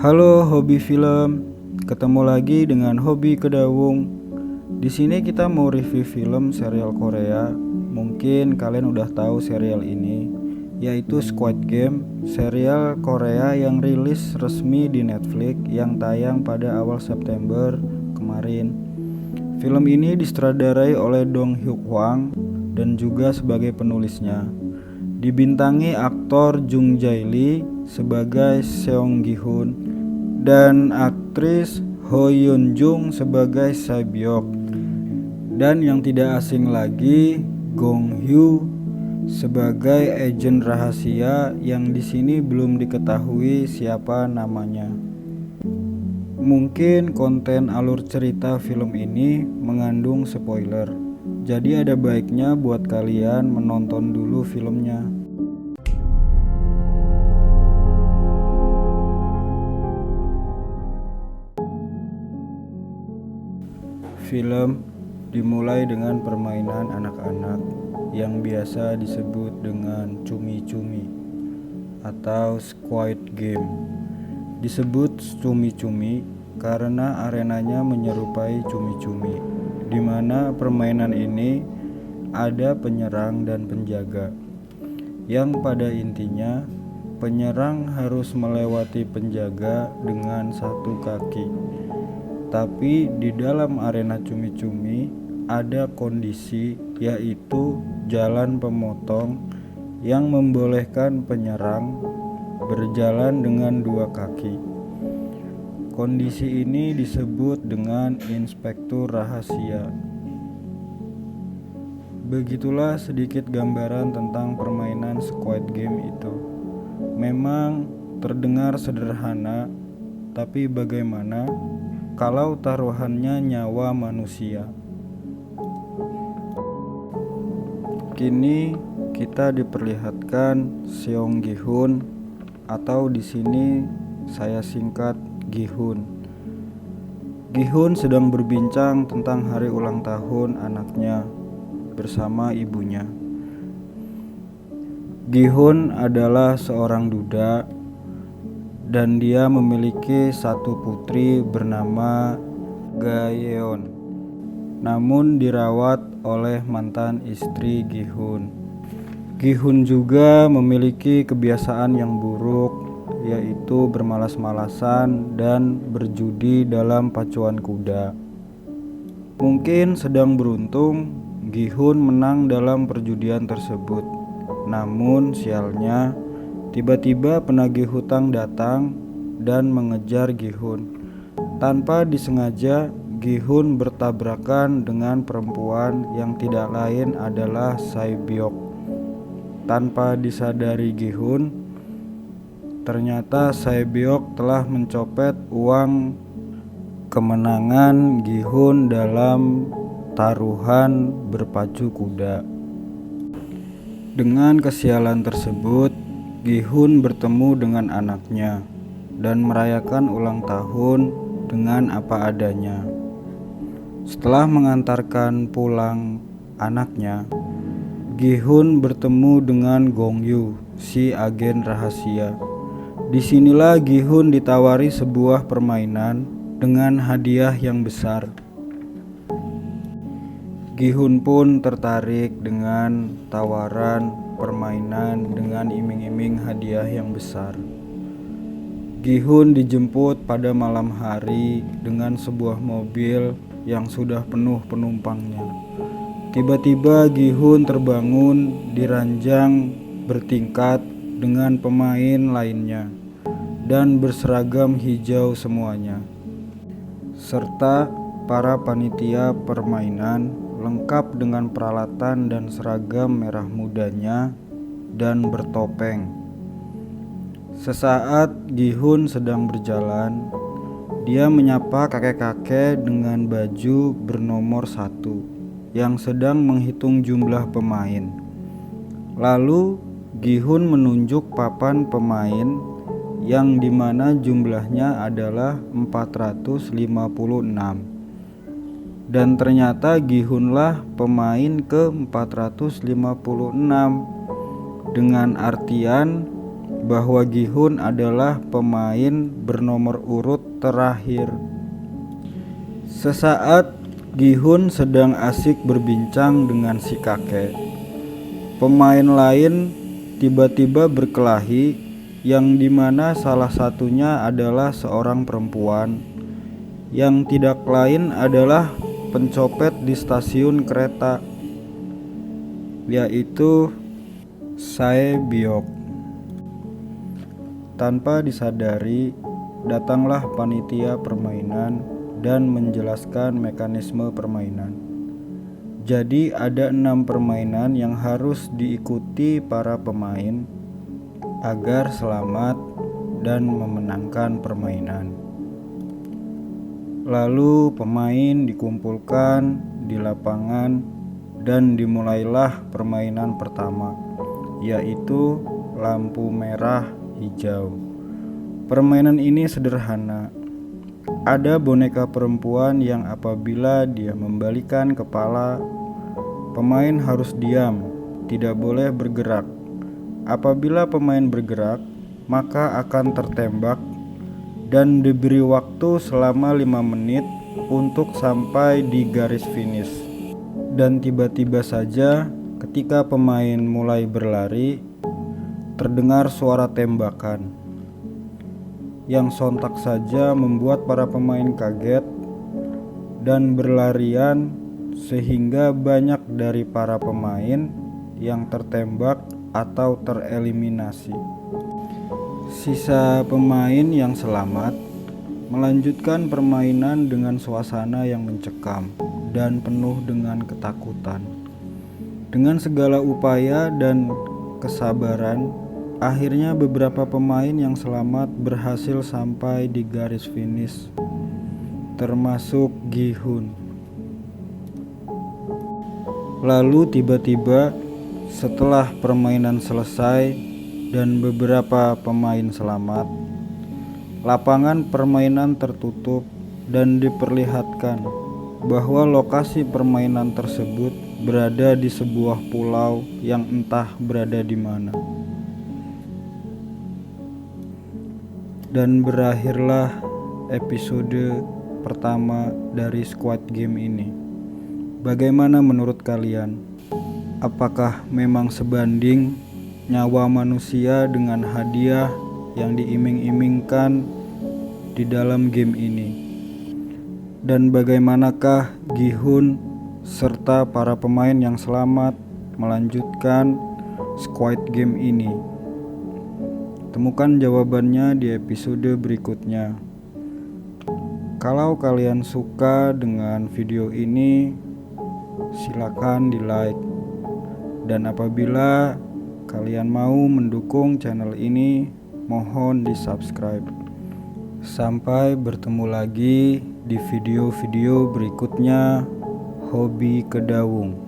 Halo hobi film, ketemu lagi dengan Hobi Kedawung. Di sini kita mau review film serial Korea. Mungkin kalian udah tahu serial ini, yaitu Squid Game, serial Korea yang rilis resmi di Netflix yang tayang pada awal September kemarin. Film ini disutradarai oleh Dong Hyuk Hwang dan juga sebagai penulisnya. Dibintangi aktor Jung Jae Lee sebagai Seong Gi Hun dan aktris Ho Yeon Jung sebagai Sae Byok, dan yang tidak asing lagi Gong Hyo sebagai agen rahasia yang di sini belum diketahui siapa namanya. Mungkin konten alur cerita film ini mengandung spoiler, jadi ada baiknya buat kalian menonton dulu filmnya. Film dimulai dengan permainan anak-anak yang biasa disebut dengan cumi-cumi atau Squid Game. Disebut cumi-cumi karena arenanya menyerupai cumi-cumi, di mana permainan ini ada penyerang dan penjaga, yang pada intinya penyerang harus melewati penjaga dengan satu kaki. Tapi di dalam arena cumi-cumi ada kondisi, yaitu jalan pemotong yang membolehkan penyerang berjalan dengan dua kaki. Kondisi ini disebut dengan inspektur rahasia. Begitulah sedikit gambaran tentang permainan Squid Game itu. Memang terdengar sederhana, tapi bagaimana kalau taruhannya nyawa manusia? Kini kita diperlihatkan Seong Gi Hun, atau di sini saya singkat Gi Hun. Gi Hun sedang berbincang tentang hari ulang tahun anaknya bersama ibunya. Gi Hun adalah seorang duda dan dia memiliki satu putri bernama Ga Yeon, namun dirawat oleh mantan istri Gi Hun. Gi Hun juga memiliki kebiasaan yang buruk, yaitu bermalas-malasan dan berjudi dalam pacuan kuda. Mungkin sedang beruntung Gi Hun menang dalam perjudian tersebut, namun sialnya tiba-tiba penagih hutang datang dan mengejar Gi Hun. Tanpa disengaja, Gi Hun bertabrakan dengan perempuan yang tidak lain adalah Sae Byok. Tanpa disadari Gi Hun, ternyata Sae Byok telah mencopet uang kemenangan Gi Hun dalam taruhan berpacu kuda. Dengan kesialan tersebut, Gi Hun bertemu dengan anaknya dan merayakan ulang tahun dengan apa adanya. Setelah mengantarkan pulang anaknya, Gi Hun bertemu dengan Gong Hyo, si agen rahasia. Disinilah Gi Hun ditawari sebuah permainan dengan hadiah yang besar. Gi Hun pun tertarik dengan tawaran permainan dengan iming-iming hadiah yang besar. Gi Hun dijemput pada malam hari dengan sebuah mobil yang sudah penuh penumpangnya. Tiba-tiba Gi Hun terbangun di ranjang bertingkat dengan pemain lainnya dan berseragam hijau semuanya, serta para panitia permainan lengkap dengan peralatan dan seragam merah mudanya dan bertopeng. Sesaat Gi Hun sedang berjalan, dia menyapa kakek-kakek dengan baju bernomor 1 yang sedang menghitung jumlah pemain. Lalu Gi Hun menunjuk papan pemain yang dimana jumlahnya adalah 456. Dan ternyata Gi Hun lah pemain ke-456, dengan artian bahwa Gi-hun adalah pemain bernomor urut terakhir. Sesaat Gi-hun sedang asik berbincang dengan si kakek. Pemain lain tiba-tiba berkelahi, yang dimana salah satunya adalah seorang perempuan, yang tidak lain adalah pencopet di stasiun kereta, yaitu Sae Byok. Tanpa disadari, datanglah panitia permainan dan menjelaskan mekanisme permainan. Jadi ada 6 permainan yang harus diikuti para pemain agar selamat dan memenangkan permainan. Lalu pemain dikumpulkan di lapangan dan dimulailah permainan pertama, yaitu lampu merah hijau. Permainan ini sederhana. Ada boneka perempuan yang apabila dia membalikan kepala, pemain harus diam, tidak boleh bergerak. Apabila pemain bergerak, maka akan tertembak dan diberi waktu selama 5 menit untuk sampai di garis finish. Dan tiba-tiba saja ketika pemain mulai berlari, terdengar suara tembakan yang sontak saja membuat para pemain kaget dan berlarian, sehingga banyak dari para pemain yang tertembak atau tereliminasi. Sisa pemain yang selamat melanjutkan permainan dengan suasana yang mencekam dan penuh dengan ketakutan. Dengan segala upaya dan kesabaran, akhirnya beberapa pemain yang selamat berhasil sampai di garis finish, termasuk Gi-hun. Lalu tiba-tiba setelah permainan selesai dan beberapa pemain selamat, lapangan permainan tertutup dan diperlihatkan bahwa lokasi permainan tersebut berada di sebuah pulau yang entah berada di mana. Dan berakhirlah episode pertama dari Squid Game ini. Bagaimana menurut kalian? Apakah memang sebanding nyawa manusia dengan hadiah yang diiming-imingkan di dalam game ini? Dan bagaimanakah Gi-hun serta para pemain yang selamat melanjutkan Squid Game ini? Temukan jawabannya di episode berikutnya. Kalau kalian suka dengan video ini, silakan di like. Dan apabila kalian mau mendukung channel ini, mohon di subscribe. Sampai bertemu lagi di video-video berikutnya. Hobi Kedawung.